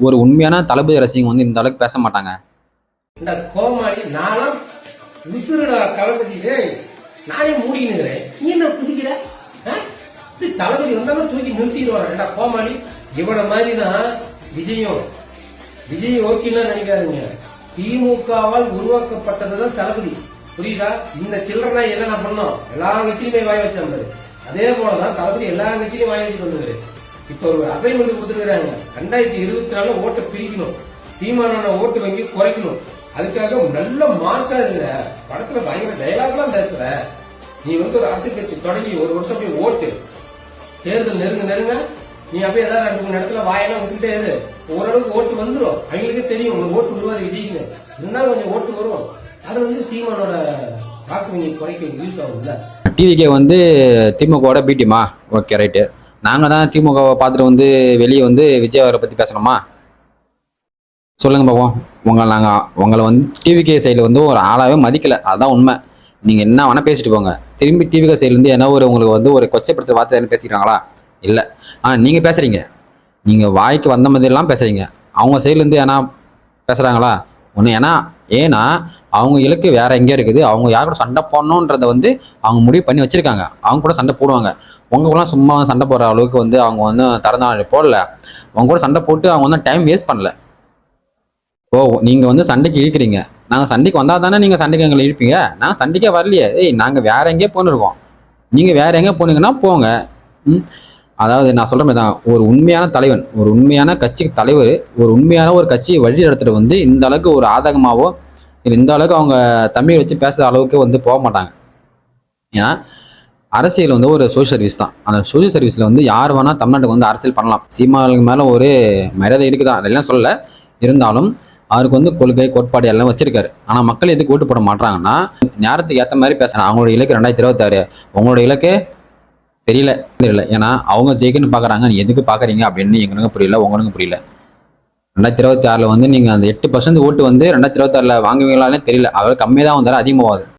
ஒரு உண்மையான தளபதி ரசிகங்க வந்து இந்த அளவுக்கு பேச மாட்டாங்க. இந்த கோமாளி நானும் விசுறுடா தளபதி. நானே மூடினுக்கிறேன், நீ என்ன குதிக்கிற? தளபதி வந்தாலும் தூக்கி நிறுத்திடுவாங்க கோமாளி. இவன மாதிரிதான் விஜய் ஓகேன்னு நினைக்காதீங்க. திமுகவால் உருவாக்கப்பட்டதுதான் தளபதி, புரியுதா? இந்த சில்லறனா என்ன பண்ணோம், எல்லா கட்சியுமே வாய வச்சாரு. அதே போலதான் தளபதி எல்லா கட்சியிலும் வாய வச்சுட்டு வந்தாரு. இப்ப ஒரு அசைன்மெண்ட் கொடுத்துருக்காங்க, 2024 ஓட்டை பிரிக்கணும், சீமானான ஓட்டு வங்கி குறைக்கணும். அதுக்காக நல்ல மாசா இருக்கிற படத்துல பயங்கர டயலாக் எல்லாம் பேசுற. நீ வந்து ஒரு அரசியல் கட்சி தொடங்கி ஒரு வருஷம் போய் ஓட்டு, தேர்தல் நெருங்க நீ அப்படியே ஏதாவது 2 3 இடத்துல வாயெல்லாம் விட்டுட்டே இரு, ஓரளவுக்கு ஓட்டு வந்துடும். அவங்களுக்கே தெரியும் ஒரு ஓட்டு விடுவாரு விஜய்க்கு, இருந்தாலும் கொஞ்சம் ஓட்டு வரும். அது வந்து சீமானோட வாக்கு வங்கி குறைக்க யூஸ் ஆகும்ல. டிவிகே வந்து திமுகவோட பிடிமா? Okay right. நாங்கள் தான் திமுகவை பார்த்துட்டு வந்து வெளியே வந்து விஜய் அவரை பற்றி பேசணுமா? சொல்லுங்க பாப்போம். உங்களை வந்து டிவிகே சைடில் வந்து ஒரு ஆளாவே மதிக்கலை, அதுதான் உண்மை. நீங்கள் என்ன வேணால் பேசிட்டு போங்க. திரும்பி டிவிகே சைட்லேருந்து என்ன ஒரு உங்களுக்கு வந்து ஒரு கொச்சைப்படுத்துற வார்த்தை என்ன பேசிக்கிறாங்களா? இல்லை. நீங்கள் பேசுகிறீங்க, நீங்கள் வாய்க்கு வந்த மாதிரிலாம் பேசுகிறீங்க. அவங்க சைட்லேருந்து ஏன்னா பேசுகிறாங்களா? ஒன்று ஏன்னா அவங்க இலக்கு வேற எங்கேயா இருக்குது. அவங்க யார் கூட சண்டை போடணுன்றதை வந்து அவங்க முடிவு பண்ணி வச்சிருக்காங்க. அவங்க கூட சண்டை போடுவாங்க. உங்க கூட சும்மா சண்டை போடுற அளவுக்கு வந்து அவங்க வந்து தரந்தாழ போடல. அவங்க கூட சண்டை போட்டு அவங்க வந்து டைம் வேஸ்ட் பண்ணல. நீங்க வந்து சண்டைக்கு இழுக்கிறீங்க. நாங்க சண்டைக்கு வந்தா தானே நீங்க சண்டைக்கு எங்களை இழுப்பீங்க. நாங்க சண்டைக்கே வரலையே. நாங்க வேற எங்கேயே போன்னு இருக்கோம். நீங்க வேற எங்கே போனீங்கன்னா போங்க. அதாவது நான் சொல்ற மாதிரி தான், ஒரு உண்மையான தலைவன், ஒரு உண்மையான கட்சிக்கு தலைவர், ஒரு உண்மையான ஒரு கட்சியை வழி நடத்துட்டு வந்து இந்த அளவுக்கு ஒரு ஆதகமாவோ இந்த அளவுக்கு அவங்க தமிழ் வச்சு பேசுற அளவுக்கு வந்து போக மாட்டாங்க. ஏன்னா அரசியல் வந்து ஒரு சோஷியல் சர்வீஸ் தான். அந்த சோஷியல் சர்வீஸ்ல வந்து யார் வேணா தமிழ்நாட்டுக்கு வந்து அரசியல் பண்ணலாம். சீமானுக்கு மேல ஒரு மரியாதை இருக்குதான், அதெல்லாம் சொல்லல. இருந்தாலும் அவருக்கு வந்து கொள்கை கோட்பாடு எல்லாம் வச்சிருக்காரு. ஆனா மக்கள் எதுக்கு ஓட்டு போட மாட்டாங்கன்னா, நேரத்துக்கு ஏற்ற மாதிரி பேசுறாங்க. அவங்களோட இலக்கு 2026. உங்களோட இலக்கு தெரியல. ஏன்னா அவங்க ஜெயிக்கன்னு பாக்குறாங்க, நீ எதுக்கு பாக்குறீங்க அப்படின்னு எங்களுக்கு புரியல, உங்களுக்கு புரியல. 2026 வந்து நீங்க அந்த 8% ஓட்டு வந்து 2026 வாங்குவீங்களான்னு தெரியல. அவர் கம்மியாக தான் வந்தாரு, அதிகமாகாது.